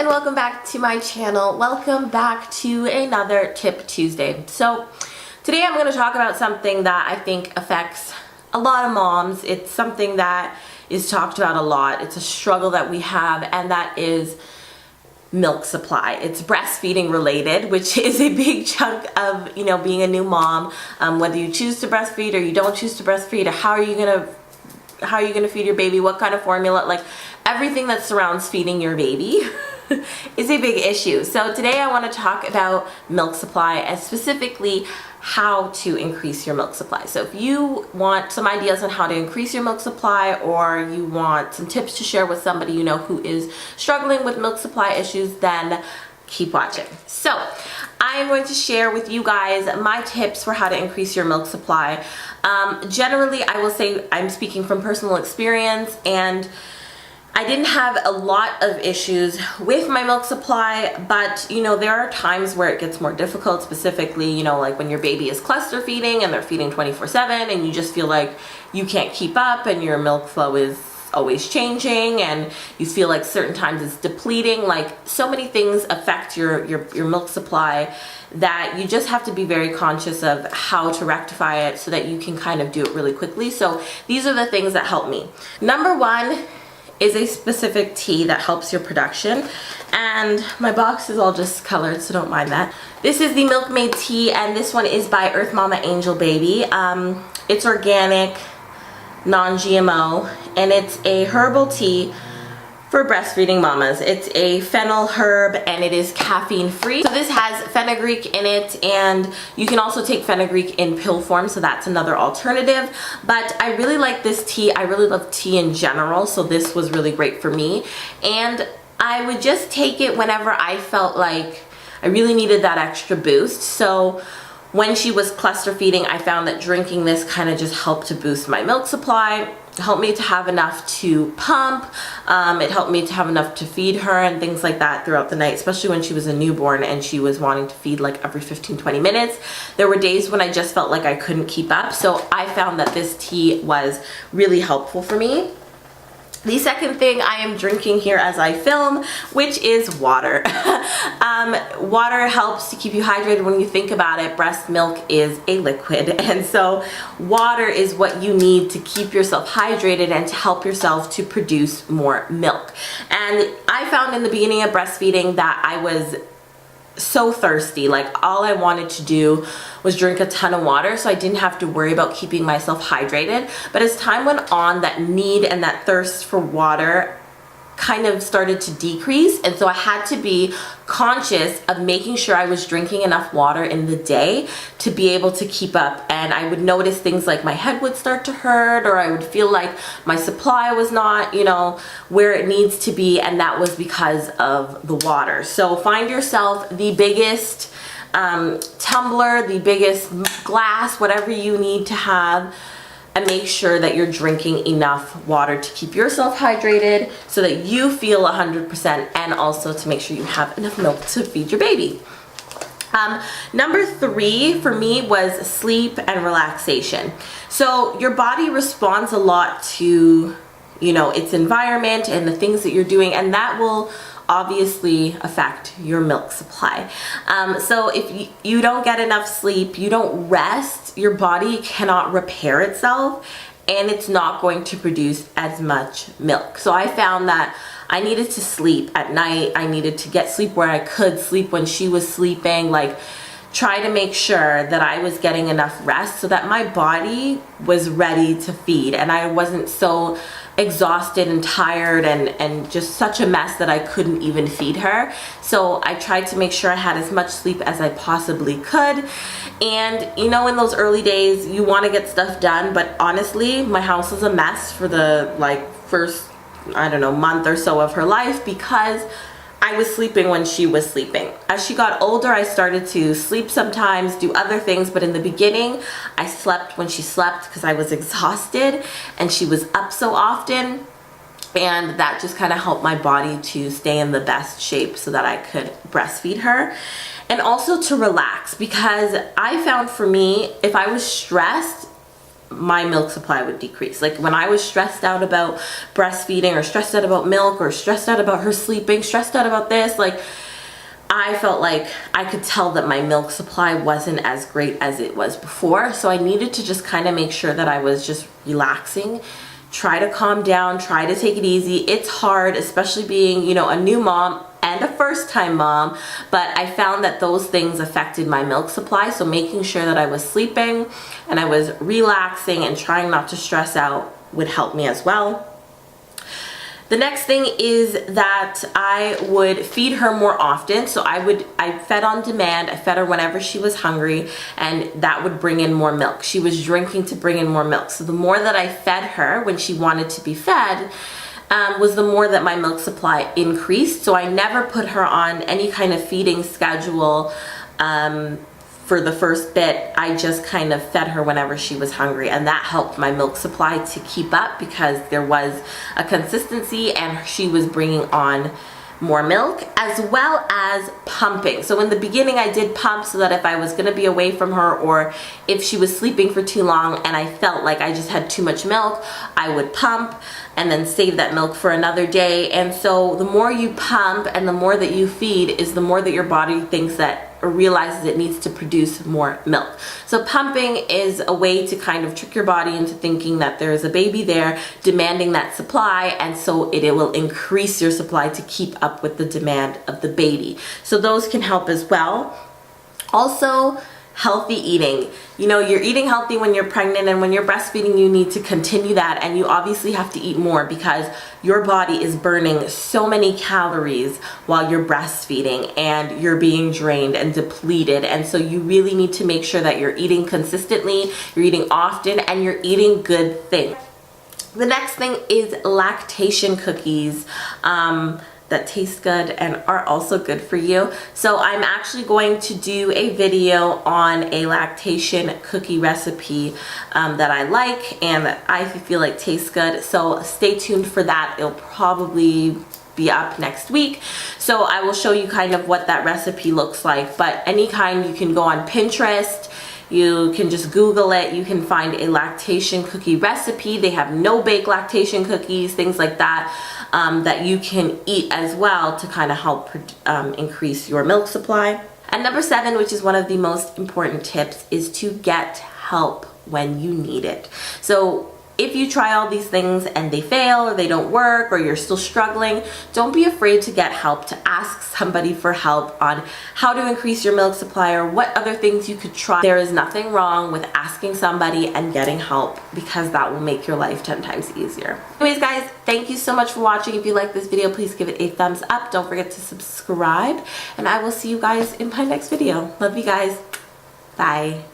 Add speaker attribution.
Speaker 1: and welcome back to my channel. Welcome back to another Tip Tuesday. So today I'm going to talk about something that I think affects a lot of moms. It's something that is talked about a lot. It's a struggle that we have, and that is milk supply. It's breastfeeding related, which is a big chunk of, being a new mom. Whether you choose to breastfeed or you don't choose to breastfeed, or how are you gonna feed your baby, what kind of formula, like everything that surrounds feeding your baby is a big issue. So today I want to talk about milk supply, and specifically how to increase your milk supply. So if you want some ideas on how to increase your milk supply, or you want some tips to share with somebody you know who is struggling with milk supply issues, then keep watching. So I am going to share with you guys my tips for how to increase your milk supply. Generally, I will say I'm speaking from personal experience, and I didn't have a lot of issues with my milk supply, but there are times where it gets more difficult, specifically, like when your baby is cluster feeding and they're feeding 24/7 and you just feel like you can't keep up and your milk flow is always changing and you feel like certain times it's depleting. Like, so many things affect your milk supply that you just have to be very conscious of how to rectify it so that you can kind of do it really quickly. So these are the things that help me. Number one is a specific tea that helps your production, and my box is all just colored, so don't mind that. This is the Maid Tea, and this one is by Earth Mama Angel Baby. It's organic, non-GMO, and it's a herbal tea for breastfeeding mamas. It's a fennel herb, and it is caffeine free. So this has fenugreek in it, and you can also take fenugreek in pill form, so that's another alternative. But I really like this tea. I really love tea in general, so this was really great for me. And I would just take it whenever I felt like I really needed that extra boost. So when she was cluster feeding, I found that drinking this kind of just helped to boost my milk supply. It helped me to have enough to pump. It helped me to have enough to feed her and things like that throughout the night, especially when she was a newborn and she was wanting to feed like every 15-20 minutes. There were days when I just felt like I couldn't keep up, so I found that this tea was really helpful for me. The second thing I am drinking here as I film, which is water. Water helps to keep you hydrated. When you think about it, breast milk is a liquid, and so water is what you need to keep yourself hydrated and to help yourself to produce more milk. And I found in the beginning of breastfeeding that I was so thirsty. Like, all I wanted to do was drink a ton of water, so I didn't have to worry about keeping myself hydrated. But as time went on, that need and that thirst for water kind of started to decrease, and so I had to be conscious of making sure I was drinking enough water in the day to be able to keep up. And I would notice things like my head would start to hurt, or I would feel like my supply was not, where it needs to be, and that was because of the water. So find yourself the biggest tumbler, the biggest glass, whatever you need to have, and make sure that you're drinking enough water to keep yourself hydrated so that you feel 100%, and also to make sure you have enough milk to feed your baby. Number three for me was sleep and relaxation. So your body responds a lot to, its environment and the things that you're doing, and that will obviously affect your milk supply. So if you don't get enough sleep, you don't rest, your body cannot repair itself, and it's not going to produce as much milk. So I found that I needed to sleep at night. I needed to get sleep where I could sleep when she was sleeping, like try to make sure that I was getting enough rest so that my body was ready to feed, and I wasn't so exhausted and tired and just such a mess that I couldn't even feed her. So I tried to make sure I had as much sleep as I possibly could. And in those early days, you want to get stuff done, but honestly, my house was a mess for the first, month or so of her life, because I was sleeping when she was sleeping. As she got older, I started to sleep sometimes, do other things, but in the beginning, I slept when she slept because I was exhausted and she was up so often, and that just kind of helped my body to stay in the best shape so that I could breastfeed her. And also to relax, because I found for me, if I was stressed, my milk supply would decrease. Like when I was stressed out about breastfeeding, or stressed out about milk, or stressed out about her sleeping, stressed out about this, like I felt like I could tell that my milk supply wasn't as great as it was before. So I needed to just kind of make sure that I was just relaxing, try to calm down, try to take it easy. It's hard, especially being, you know, a new mom and a first-time mom, but I found that those things affected my milk supply. So making sure that I was sleeping and I was relaxing and trying not to stress out would help me as well. The next thing is that I would feed her more often. So I fed on demand. I fed her whenever she was hungry, and that would bring in more milk. She was drinking to bring in more milk. So the more that I fed her when she wanted to be fed, was the more that my milk supply increased. So I never put her on any kind of feeding schedule for the first bit. I just kind of fed her whenever she was hungry, and that helped my milk supply to keep up because there was a consistency and she was bringing on more milk, as well as pumping. So in the beginning I did pump so that if I was going to be away from her, or if she was sleeping for too long and I felt like I just had too much milk, I would pump and then save that milk for another day. And so the more you pump and the more that you feed is the more that your body thinks that, or realizes it needs to produce more milk. So pumping is a way to kind of trick your body into thinking that there is a baby there demanding that supply, and so it will increase your supply to keep up with the demand of the baby. So those can help as well. Also, healthy eating. You know, you're eating healthy when you're pregnant, and when you're breastfeeding you need to continue that, and you obviously have to eat more because your body is burning so many calories while you're breastfeeding and you're being drained and depleted. And so you really need to make sure that you're eating consistently, you're eating often, and you're eating good things. The next thing is lactation cookies. That taste good and are also good for you. So I'm actually going to do a video on a lactation cookie recipe that I like and that I feel like tastes good. So stay tuned for that. It'll probably be up next week. So I will show you kind of what that recipe looks like. But any kind, you can go on Pinterest. You can just Google it. You can find a lactation cookie recipe. They have no-bake lactation cookies, things like that, that you can eat as well to kind of help increase your milk supply. And number 7, which is one of the most important tips, is to get help when you need it. So if you try all these things and they fail, or they don't work, or you're still struggling, don't be afraid to get help, to ask somebody for help on how to increase your milk supply or what other things you could try. There is nothing wrong with asking somebody and getting help, because that will make your life 10 times easier. Anyways guys, thank you so much for watching. If you like this video, please give it a thumbs up. Don't forget to subscribe, and I will see you guys in my next video. Love you guys. Bye.